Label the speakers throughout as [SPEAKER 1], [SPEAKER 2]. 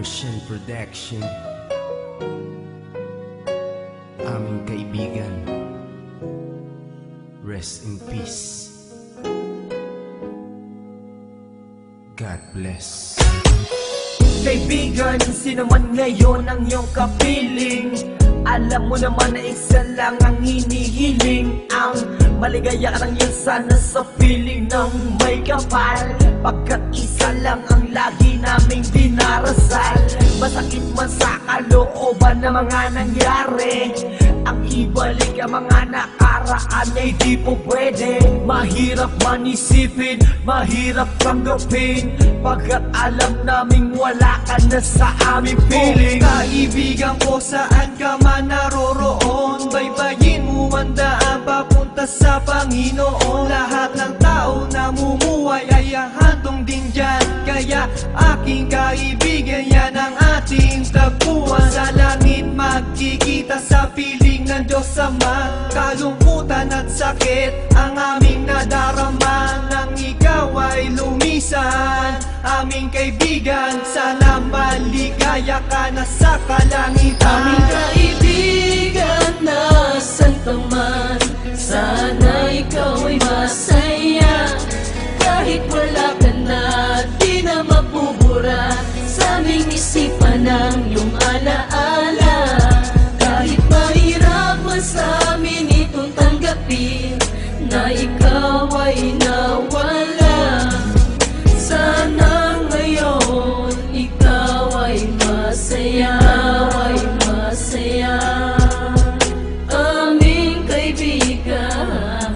[SPEAKER 1] Martian Production. Aming kaibigan, rest in peace. God bless.
[SPEAKER 2] Kaibigan, sino man ngayon ang iyong kapiling, alam mo naman na isa lang ang hinihiling. Ang maligaya ka lang yun sana sa piling ng may kapal, pagkat isa lang ang lagi naming dinarasal. Masakit man sa kalooban na mga nangyari, ang ibalik ang mga nakaraan ay di po pwede. Mahirap man isipin, mahirap tanggapin, pagkat alam naming wala ka na sa aming piling.
[SPEAKER 3] Kaibigan ko, saan ka man naroroon, baybayin mo ang daan papunta sa Panginoon. Lahat ng tao na mumuhay ay handong din dyan, kaya aking kaibigan, yan ang ating tagpuan. Sa langit magkikita sa piling ng Diyos Ama, kalungkutan at sakit ang aming nadarama. Nang ikaw ay lumisan, aming kaibigan, sana maligaya ka na sa kalangitan.
[SPEAKER 4] Aming kaibigan, nasan ka man, sana ikaw ay masaya. Kahit wala ka na, di na mapubura sa aming isipan ng iyong alaala. Kahit mahirap man sa amin itong tanggapin na ikaw ay nawala, sana ngayon ikaw ay masaya, ay masaya. Aming kaibigan,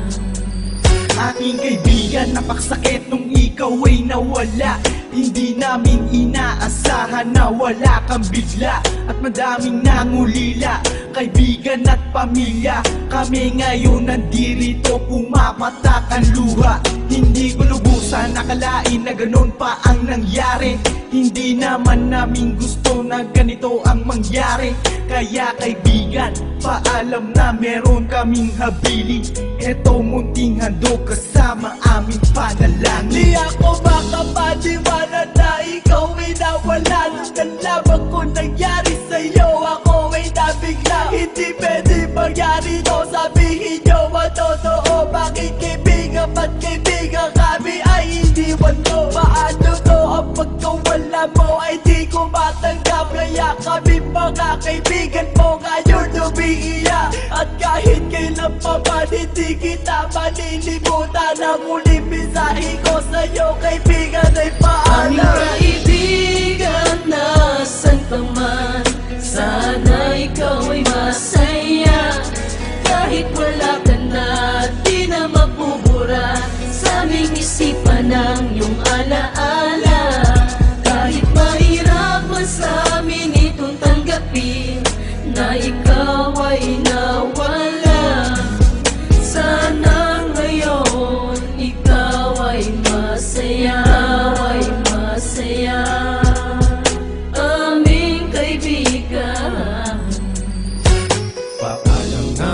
[SPEAKER 3] Aking kaibigan, napaksakit nung ikaw ay nawala. Hindi namin inaasahan na wala kang bigla, at madaming nangulila, kaibigan at pamilya. Kami ngayon nandirito, pumapatak ang luha. Hindi ko lubusan nakalain na ganon pa ang nangyari. Hindi naman namin gusto na ganito ang mangyari. Kaya kaibigan, paalam na meron kaming habili. Eto munting handog kasama aming panalangin. Di ako makapaniwala na ikaw ay nawala. Nung nalaman ko nangyari sa'yo, ako ay nabigla. Hindi pwede mangyari to, sabihin nyo ang totoo. Bakit kaibigan, ba't kaibigan kami ay iniwan mo? Paano to ang pagkawala mo ay di ko matanggap? Kaya kami mga kaibigan mo ngayon umiiyak, at kahit kailan pa man hindi kita malilimutan. Ang muling mensahe ko sa'yo kaibigan ay
[SPEAKER 4] aming
[SPEAKER 3] paalam.
[SPEAKER 4] kaibigan, nasan ka man, sana ikaw ay masaya. Kahit wala ka na, di na mapubura sa aming isipan ng iyong alaala. Kahit mahirap man sa amin itong tanggapin na ikaw ay nawala, sana ngayon ikaw ay masaya, ay masaya. Aming kaibigan,
[SPEAKER 1] Paalam na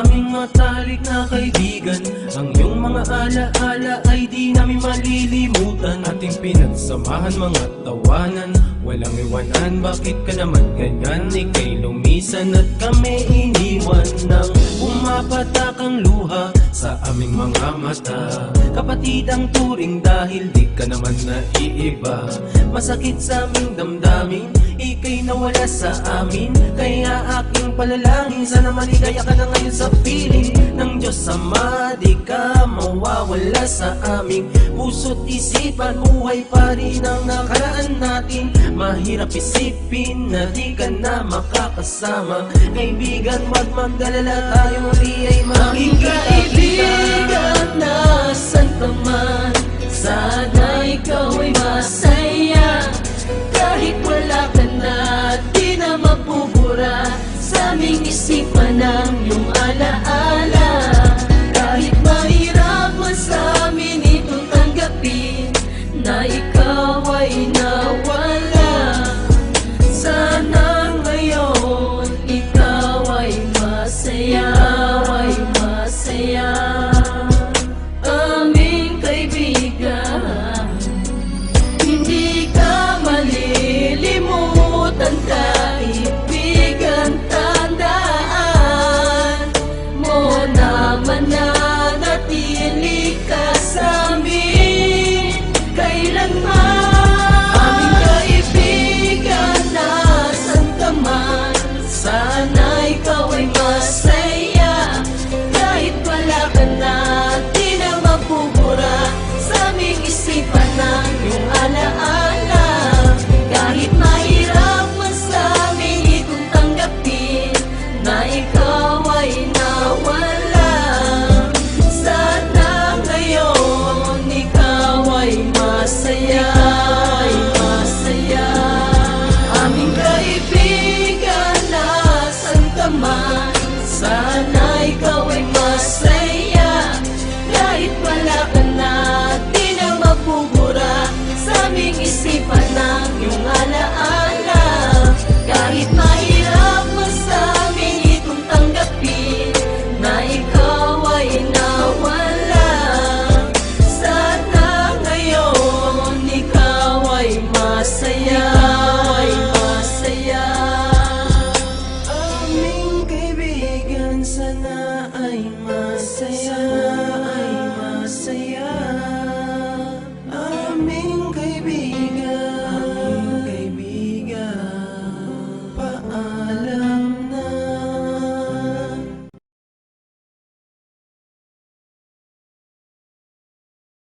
[SPEAKER 1] aming matalik na kaibigan, ang iyong mga alaala ay di namin malilimutan. Ating pinagsamahan mga tawanan, walang iwanan. Bakit ka naman ganyan? Ika'y lumisan at kami iniwan. Nang pumapatak ang luha sa aming mga mata, kapatid ang turing dahil di ka naman naiiba. Masakit sa aming damdamin, ika'y nawala sa amin. Kaya aking palalangin, sana maligaya ka na ngayon sa piling ng Diyos Ama. Di ka mawawala sa aming puso't isipan, buhay pa rin ang nakaraan natin. Mahirap isipin na di ka na makakasama. Kaibigan, wag magdalala, tayo muli ay
[SPEAKER 4] aming
[SPEAKER 1] makikita.
[SPEAKER 4] kaibigan, nasan ka man, sana ikaw ay masaya. Kahit wala ka na, di na mapubura sa aming isipan ng iyong alaala. Kahit mahirap man sa amin itong tanggapin na ikaw ay nawala, sana ngayon ikaw ay masaya, ay masaya. Aming kaibigan, hindi ka malilimutan. naming isipan ng iyong alaala. Kahit